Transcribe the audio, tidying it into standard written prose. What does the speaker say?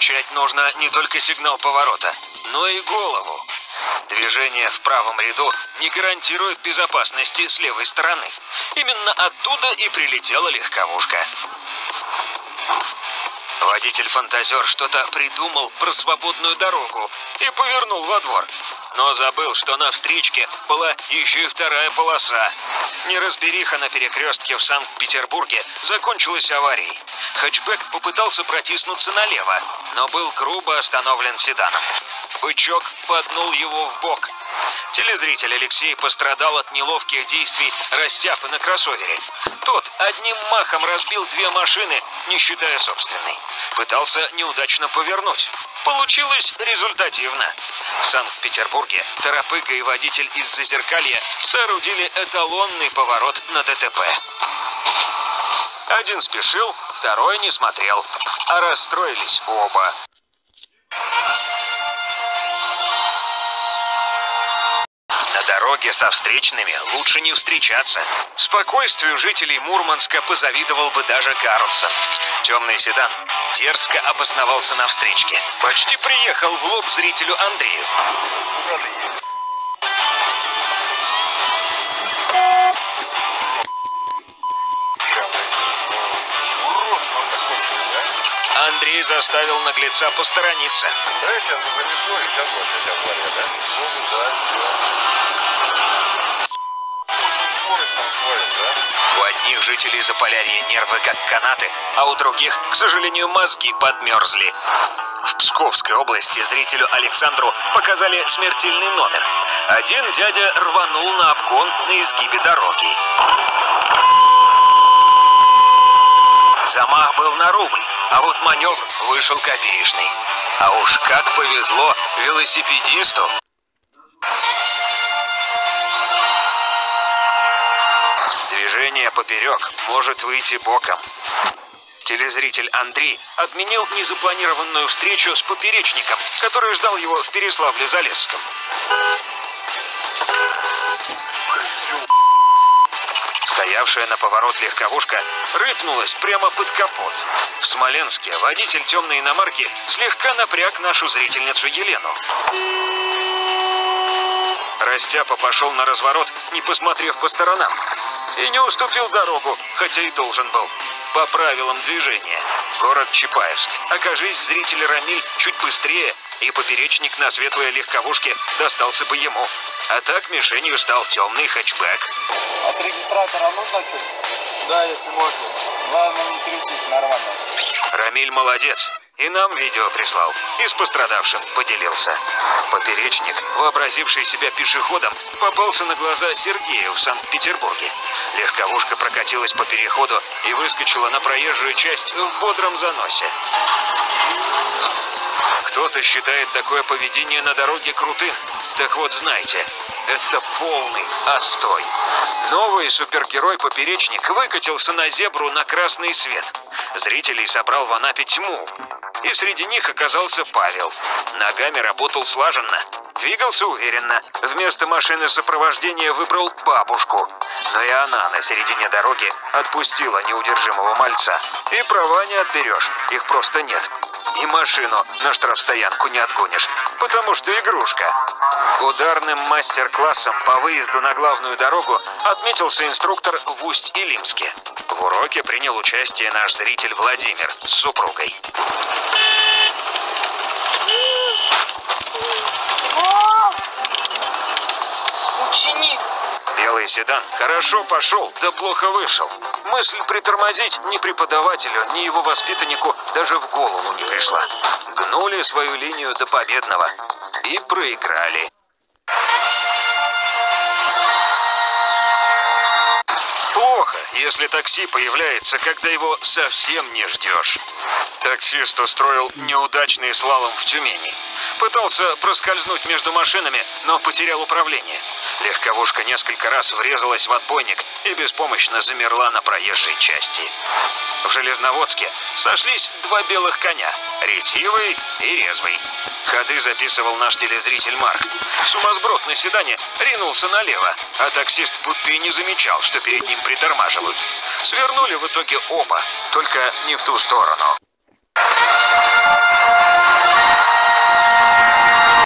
Включать нужно не только сигнал поворота, но и голову. Движение в правом ряду не гарантирует безопасности с левой стороны. Именно оттуда и прилетела легковушка. Водитель-фантазер что-то придумал про свободную дорогу и повернул во двор. Но забыл, что на встречке была еще и вторая полоса. Неразбериха на перекрестке в Санкт-Петербурге закончилась аварией. Хэтчбэк попытался протиснуться налево, но был грубо остановлен седаном. Бычок поднул его в бок. Телезритель Алексей пострадал от неловких действий растяпы на кроссовере. Тот одним махом разбил две машины, не считая собственной. Пытался неудачно повернуть. Получилось результативно. В Санкт-Петербурге торопыга и водитель из Зазеркалья соорудили эталонный поворот на ДТП. Один спешил, второй не смотрел, а расстроились оба. На дороге со встречными лучше не встречаться. Спокойствию жителей Мурманска позавидовал бы даже Карлсон. Темный седан дерзко обосновался на встречке. Почти приехал в лоб зрителю Андрею. Андрей заставил наглеца посторониться. У одних жителей Заполярья нервы как канаты, а у других, к сожалению, мозги подмерзли. В Псковской области зрителю Александру показали смертельный номер. Один дядя рванул на обгон на изгибе дороги. Замах был на рубль, а вот маневр вышел копеечный. А уж как повезло велосипедисту. Движение поперек может выйти боком. Телезритель Андрей отменил незапланированную встречу с поперечником, который ждал его в Переславле-Залесском. Стоявшая на поворот легковушка рыпнулась прямо под капот. В Смоленске водитель темной иномарки слегка напряг нашу зрительницу Елену. Растяпа пошел на разворот, не посмотрев по сторонам. И не уступил дорогу, хотя и должен был. По правилам движения. Город Чапаевск. Окажись зритель Рамиль чуть быстрее, и поперечник на светлой легковушке достался бы ему. А так мишенью стал темный хэтчбэк. От регистратора нужно что-нибудь? Да, если можно. Главное не кричить, нормально. Рамиль молодец. И нам видео прислал. И с пострадавшим поделился. Поперечник, вообразивший себя пешеходом, попался на глаза Сергею в Санкт-Петербурге. Легковушка прокатилась по переходу и выскочила на проезжую часть в бодром заносе. Кто-то считает такое поведение на дороге крутым. Так вот, знайте, это полный отстой. Новый супергерой-поперечник выкатился на зебру на красный свет. Зрителей собрал в Анапе тьму. И среди них оказался Павел. Ногами работал слаженно, двигался уверенно. Вместо машины сопровождения выбрал бабушку. Но и она на середине дороги отпустила неудержимого мальца. И права не отберешь, их просто нет. И машину на штрафстоянку не отгонишь, потому что игрушка. Ударным мастер-классом по выезду на главную дорогу отметился инструктор в Усть-Илимске. В уроке принял участие наш зритель Владимир с супругой. Ученик. Белый седан хорошо пошел, да плохо вышел. Мысль притормозить ни преподавателю, ни его воспитаннику даже в голову не пришла. Гнули свою линию до победного и проиграли. Плохо, если такси появляется, когда его совсем не ждешь. Таксист устроил неудачный слалом в Тюмени. Пытался проскользнуть между машинами, но потерял управление. Легковушка несколько раз врезалась в отбойник и беспомощно замерла на проезжей части. В Железноводске сошлись два белых коня – ретивый и резвый. Ходы записывал наш телезритель Марк. Сумасброд на седане ринулся налево, а таксист будто и не замечал, что перед ним притормаживают. Свернули в итоге оба, только не в ту сторону.